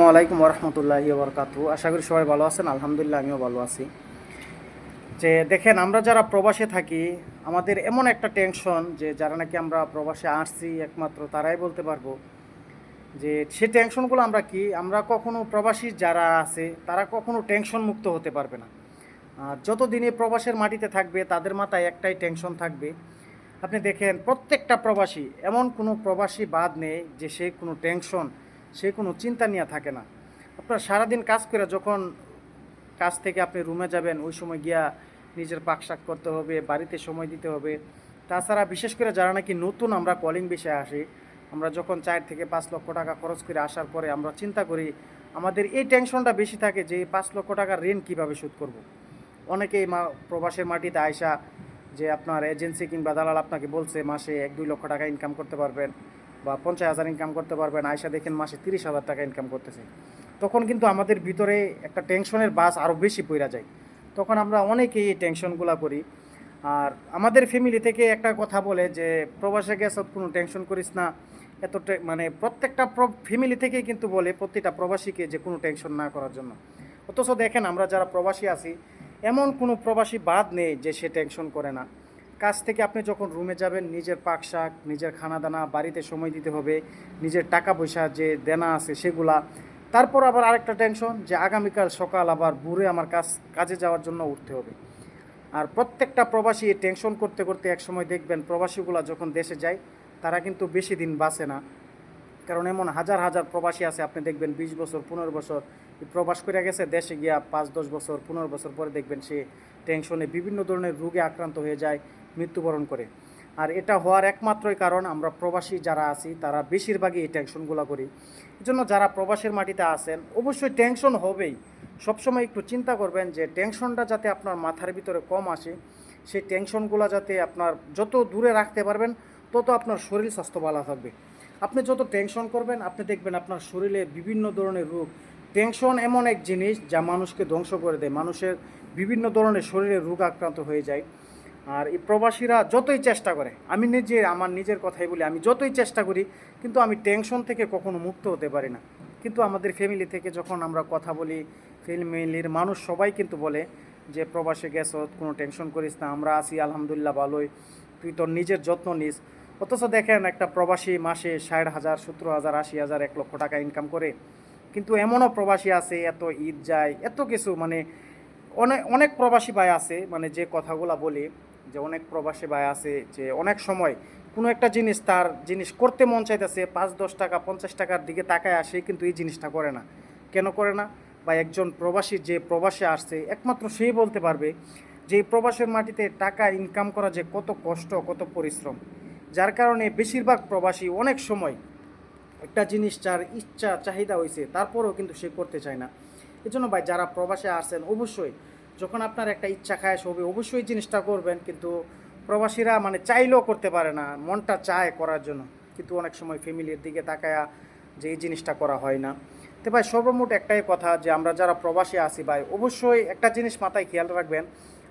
আসসালামু আলাইকুম ওরহমতুল্লাহি ওবরকাতু। আশা করি সবাই ভালো আছেন। আলহামদুলিল্লাহ আমিও ভালো আছি। যে দেখেন, আমরা যারা প্রবাসে থাকি আমাদের এমন একটা টেনশন, যে যারা নাকি আমরা প্রবাসে আসছি একমাত্র তারাই বলতে পারবো যে সে টেনশনগুলো আমরা কখনো প্রবাসী যারা আছে তারা কখনো টেনশন মুক্ত হতে পারবে না। আর যতদিন এই প্রবাসের মাটিতে থাকবে তাদের মাথায় একটাই টেনশন থাকবে। আপনি দেখেন, প্রত্যেকটা প্রবাসী, এমন কোনো প্রবাসী বাদ নেই যে সে কোনো টেনশন, সে কোনো চিন্তা নিয়ে থাকে না। আপনার সারাদিন কাজ করে যখন কাজ থেকে আপনি রুমে যাবেন, ওই সময় গিয়া নিজের পাকশাক করতে হবে, বাড়িতে সময় দিতে হবে। তাছাড়া বিশেষ করে যারা নাকি নতুন আমরা কলিং বিষয়ে আসি, আমরা যখন 4 থেকে 5 লক্ষ টাকা খরচ করে আসার পরে আমরা চিন্তা করি, আমাদের এই টেনশনটা বেশি থাকে যে এই 5 লক্ষ টাকার ঋণ কীভাবে শোধ করব। অনেকেই প্রবাসের মাটিতে আয়সা যে আপনার এজেন্সি কিংবা দালাল আপনাকে বলছে মাসে 1-2 লক্ষ টাকা ইনকাম করতে পারবেন বা 50,000 ইনকাম করতে পারবেন, আয়সা দেখেন মাসে 30,000 টাকা ইনকাম করতেছে। তখন কিন্তু আমাদের ভিতরে একটা টেনশনের বাস আরও বেশি পড়া যায়। তখন আমরা অনেকেই এই টেনশনগুলো করি। আর আমাদের ফ্যামিলি থেকে একটা কথা বলে যে প্রবাসে গেছ কোনো টেনশন করিস না, এত মানে প্রত্যেকটা ফ্যামিলি থেকেই কিন্তু বলে প্রতিটা প্রবাসীকে যে কোনো টেনশন না করার জন্য। অথচ দেখেন, আমরা যারা প্রবাসী আছি এমন কোনো প্রবাসী বাদ নেই যে সে টেনশন করে না। কাজ থেকে আপনি যখন রুমে যাবেন, নিজের পাকশাক, নিজের খানা দানা, বাড়িতে সময় দিতে হবে, নিজের টাকা পয়সা যে দেনা আছে সেগুলা। তারপর আবার আরেকটা টেনশন যে আগামীকাল সকাল আবার ভোরে আমার কাজে যাওয়ার জন্য উঠতে হবে। আর প্রত্যেকটা প্রবাসী এই টেনশন করতে করতে একসময় দেখবেন প্রবাসীগুলা যখন দেশে যায় তারা কিন্তু বেশি দিন বাঁচে না। কারণ এমন হাজার হাজার প্রবাসী আছে, আপনি দেখবেন 20 বছর 15 বছর প্রবাস করে গেছে, দেশে গিয়া 5-10 বছর 15 বছর পরে দেখবেন সে টেনশনে বিভিন্ন ধরনের রোগে আক্রান্ত হয়ে যায়, মৃত্যুবরণ করে। আর এটা হওয়ার একমাত্রই কারণ আমরা প্রবাসী যারা আছি তারা বেশিরভাগই এই টেনশনগুলো করি। এই জন্য যারা প্রবাসের মাটিতে আছেন অবশ্যই টেনশন হবেই। সবসময় একটু চিন্তা করবেন যে টেনশনটা যাতে আপনার মাথার ভিতরে কম আসে, সেই টেনশনগুলো যাতে আপনার যত দূরে রাখতে পারবেন তত আপনার শরীর স্বাস্থ্য ভালো থাকবে। আপনি যত টেনশন করবেন আপনি দেখবেন আপনার শরীরে বিভিন্ন ধরনের রোগ। টেনশন এমন এক জিনিস যা মানুষকে ধ্বংস করে দেয়, মানুষের বিভিন্ন ধরনের শরীরে রোগ আক্রান্ত হয়ে যায়। আর এই প্রবাসীরা যতই চেষ্টা করে, আমি নিজে আমার নিজের কথাই বলি, আমি যতই চেষ্টা করি কিন্তু আমি টেনশন থেকে কখনো মুক্ত হতে পারি না। কিন্তু আমাদের ফ্যামিলি থেকে যখন আমরা কথা বলি, ফ্যামিলির মানুষ সবাই কিন্তু বলে যে প্রবাসে গেছ কোনো টেনশন করিস না, আমরা আছি আলহামদুলিল্লাহ ভালোই, তুই তোর নিজের যত্ন নিস। অথচ দেখেন, একটা প্রবাসী মাসে 60,000, 70,000, 80,000, 1 লক্ষ টাকা ইনকাম করে। কিন্তু এমনও প্রবাসী আছে, এত ঈদ যায়, এত কিছু, মানে অনেক অনেক প্রবাসী ভাই আছে, মানে যে কথাগুলো বলি যে অনেক প্রবাসী ভাই আছে যে অনেক সময় কোনো একটা জিনিস তার জিনিস করতে মন চাইতেছে, 5-10 টাকা 50 টাকার দিকে তাকায় আসে কিন্তু এই জিনিসটা করে না। কেন করে না? বা একজন প্রবাসী যে প্রবাসে আসছে একমাত্র সেই বলতে পারবে যে এই প্রবাসের মাটিতে টাকা ইনকাম করা যে কত কষ্ট, কত পরিশ্রম। যার কারণে বেশিরভাগ প্রবাসী অনেক সময় একটা জিনিস যার ইচ্ছা চাহিদা হয়েছে তারপরেও কিন্তু সে করতে চায় না। এই জন্য ভাই, যারা প্রবাসে আসছেন অবশ্যই যখন আপনার একটা ইচ্ছা খায়াস হবে অবশ্যই জিনিসটা করবেন। কিন্তু প্রবাসীরা মানে চাইলেও করতে পারে না, মনটা চায় করার জন্য কিন্তু অনেক সময় ফ্যামিলির দিকে তাকায়া যে এই জিনিসটা করা হয় না। তো ভাই, সর্বমোট একটাই কথা যে আমরা যারা প্রবাসী আছি ভাই, অবশ্যই একটা জিনিস মাথায় খেয়াল রাখবেন।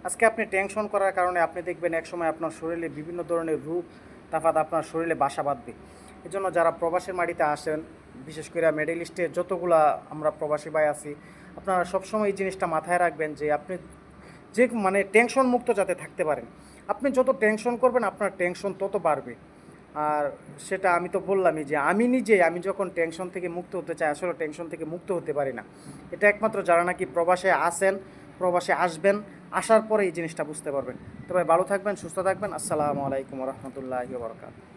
আজকে আপনি টেনশন করার কারণে আপনি দেখবেন একসময় আপনার শরীরে বিভিন্ন ধরনের রোগ তাফাত আপনার শরীরে বাসা বাঁধবে। এই জন্য যারা প্রবাসের মাটিতে আসেন, বিশেষ করে মিডল ইস্টে যতগুলা আমরা প্রবাসী ভাই আছি, আপনারা সবসময় এই জিনিসটা মাথায় রাখবেন যে আপনি যে মানে টেনশন মুক্ত যাতে থাকতে পারেন। আপনি যত টেনশন করবেন আপনার টেনশন তত বাড়বে। আর সেটা আমি তো বললামই যে আমি যখন টেনশন থেকে মুক্ত হতে চাই আসলে টেনশন থেকে মুক্ত হতে পারি না। এটা একমাত্র যারা নাকি প্রবাসে আসেন, প্রবাসে আসবেন, আসার পরে এই জিনিসটা বুঝতে পারবেন। তো ভাই, ভালো থাকবেন, সুস্থ থাকবেন। আসসালামু আলাইকুম রহমতুল্লাহি ওয়া বারাকাতুহু।